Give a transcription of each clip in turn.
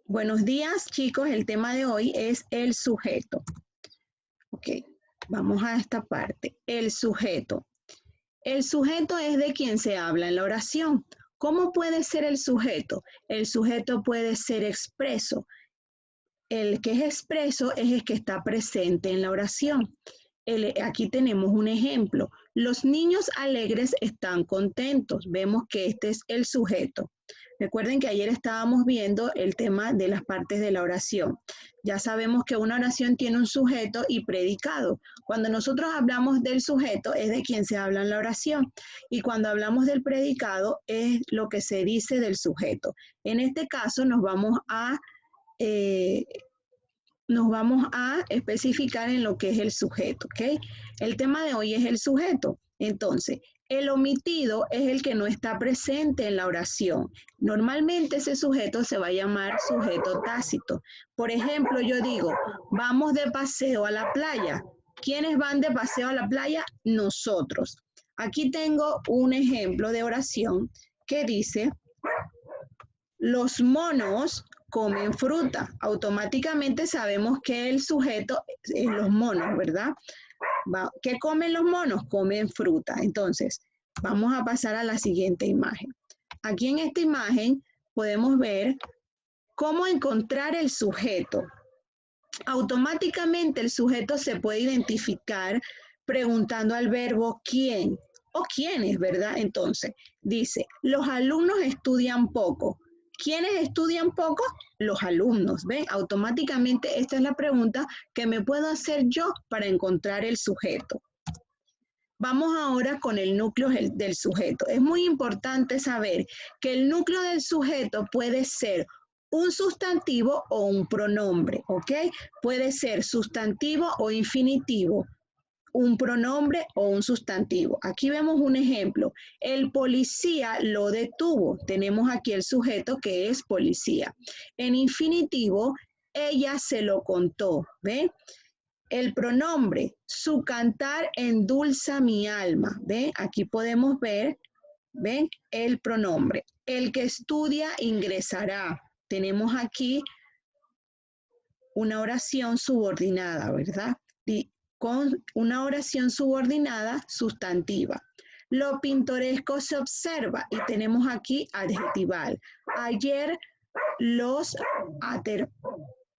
Buenos días, chicos. El tema de hoy es el sujeto. Ok, vamos a esta parte. El sujeto. El sujeto es de quien se habla en la oración. ¿Cómo puede ser el sujeto? El sujeto puede ser expreso. El que es expreso es el que está presente en la oración. Aquí tenemos un ejemplo. Los niños alegres están contentos. Vemos que este es el sujeto. Recuerden que ayer estábamos viendo el tema de las partes de la oración. Ya sabemos que una oración tiene un sujeto y predicado. Cuando nosotros hablamos del sujeto es de quien se habla en la oración. Y cuando hablamos del predicado es lo que se dice del sujeto. En este caso nos vamos a especificar en lo que es el sujeto, ¿ok? El tema de hoy es el sujeto. Entonces, el omitido es el que no está presente en la oración. Normalmente ese sujeto se va a llamar sujeto tácito. Por ejemplo, yo digo, vamos de paseo a la playa. ¿Quiénes van de paseo a la playa? Nosotros. Aquí tengo un ejemplo de oración que dice, los monos comen fruta. Automáticamente sabemos que el sujeto es los monos, ¿verdad? ¿Qué comen los monos? Comen fruta. Entonces, vamos a pasar a la siguiente imagen. Aquí en esta imagen podemos ver cómo encontrar el sujeto. Automáticamente el sujeto se puede identificar preguntando al verbo quién o quiénes, ¿verdad? Entonces, dice, los alumnos estudian poco. ¿Quiénes estudian poco? Los alumnos, ¿ven? Automáticamente esta es la pregunta que me puedo hacer yo para encontrar el sujeto. Vamos ahora con el núcleo del sujeto. Es muy importante saber que el núcleo del sujeto puede ser un sustantivo o un pronombre, ¿ok? Puede ser sustantivo o infinitivo, un pronombre o un sustantivo. Aquí vemos un ejemplo. El policía lo detuvo. Tenemos aquí el sujeto que es policía. En infinitivo, ella se lo contó. ¿Ven? El pronombre, su cantar endulza mi alma. ¿Ven? Aquí podemos ver, ¿ven? El pronombre. El que estudia ingresará. Tenemos aquí una oración subordinada, ¿verdad? Y con una oración subordinada sustantiva. Lo pintoresco se observa y tenemos aquí adjetival. Ayer los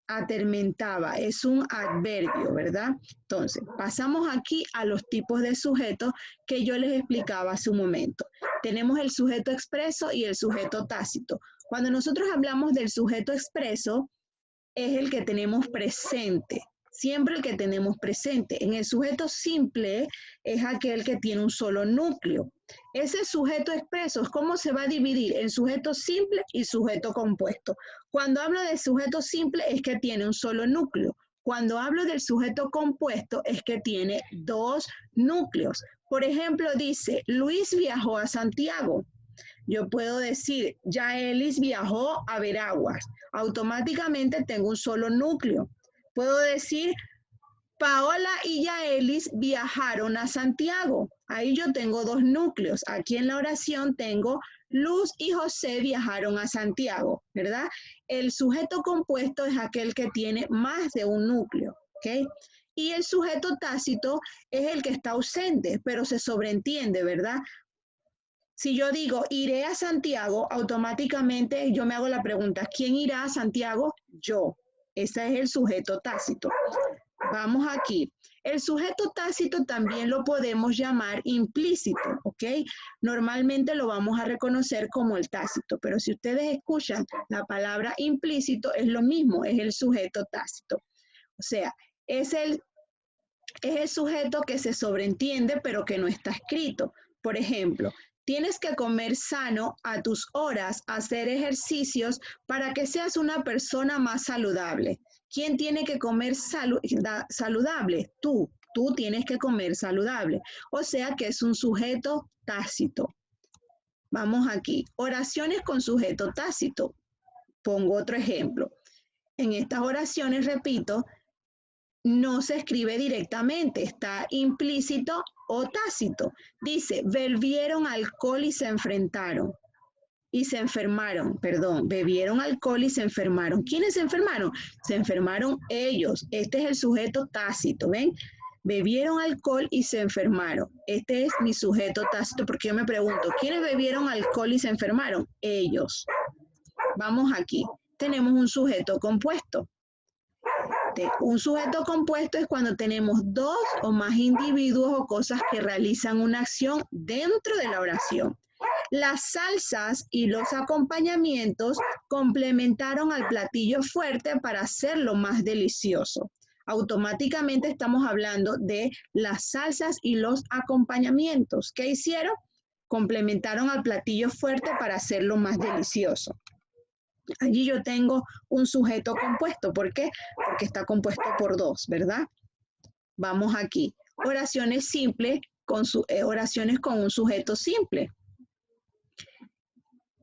atormentaba, es un adverbio, ¿verdad? Entonces, pasamos aquí a los tipos de sujetos que yo les explicaba hace un momento. Tenemos el sujeto expreso y el sujeto tácito. Cuando nosotros hablamos del sujeto expreso, es el que tenemos presente, siempre el que tenemos presente. En el sujeto simple es aquel que tiene un solo núcleo. Ese sujeto expreso, ¿cómo se va a dividir? En sujeto simple y sujeto compuesto. Cuando hablo de sujeto simple es que tiene un solo núcleo. Cuando hablo del sujeto compuesto es que tiene dos núcleos. Por ejemplo, dice, Luis viajó a Santiago. Yo puedo decir, Yaelis viajó a Veraguas. Automáticamente tengo un solo núcleo. Puedo decir, Paola y Yaelis viajaron a Santiago. Ahí yo tengo dos núcleos. Aquí en la oración tengo Luz y José viajaron a Santiago, ¿verdad? El sujeto compuesto es aquel que tiene más de un núcleo, ¿ok? Y el sujeto tácito es el que está ausente, pero se sobreentiende, ¿verdad? Si yo digo iré a Santiago, automáticamente yo me hago la pregunta, ¿quién irá a Santiago? Yo. Ese es el sujeto tácito. Vamos aquí. El sujeto tácito también lo podemos llamar implícito, ¿ok? Normalmente lo vamos a reconocer como el tácito, pero si ustedes escuchan la palabra implícito, es lo mismo, es el sujeto tácito. O sea, es el sujeto que se sobreentiende, pero que no está escrito. Por ejemplo, tienes que comer sano a tus horas, hacer ejercicios para que seas una persona más saludable. ¿Quién tiene que comer saludable? Tú. Tú tienes que comer saludable. O sea que es un sujeto tácito. Vamos aquí. Oraciones con sujeto tácito. Pongo otro ejemplo. En estas oraciones, repito, no se escribe directamente, está implícito o tácito. Dice, bebieron alcohol y se enfrentaron. y se enfermaron, perdón, bebieron alcohol y se enfermaron. ¿Quiénes se enfermaron? Se enfermaron ellos. Este es el sujeto tácito, ¿ven? Bebieron alcohol y se enfermaron. Este es mi sujeto tácito porque yo me pregunto, ¿quiénes bebieron alcohol y se enfermaron? Ellos. Vamos aquí. Tenemos un sujeto compuesto. Un sujeto compuesto es cuando tenemos dos o más individuos o cosas que realizan una acción dentro de la oración. Las salsas y los acompañamientos complementaron al platillo fuerte para hacerlo más delicioso. Automáticamente estamos hablando de las salsas y los acompañamientos. ¿Qué hicieron? Complementaron al platillo fuerte para hacerlo más delicioso. Allí yo tengo un sujeto compuesto. ¿Por qué? Porque está compuesto por dos, ¿verdad? Vamos aquí. Oraciones simples, oraciones con un sujeto simple.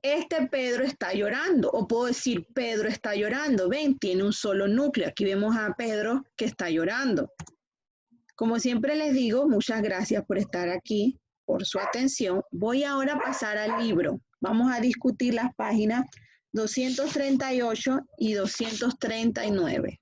Este Pedro está llorando, o puedo decir Pedro está llorando. Ven, tiene un solo núcleo. Aquí vemos a Pedro que está llorando. Como siempre les digo, muchas gracias por estar aquí, por su atención. Voy ahora a pasar al libro. Vamos a discutir las páginas 238 y 239.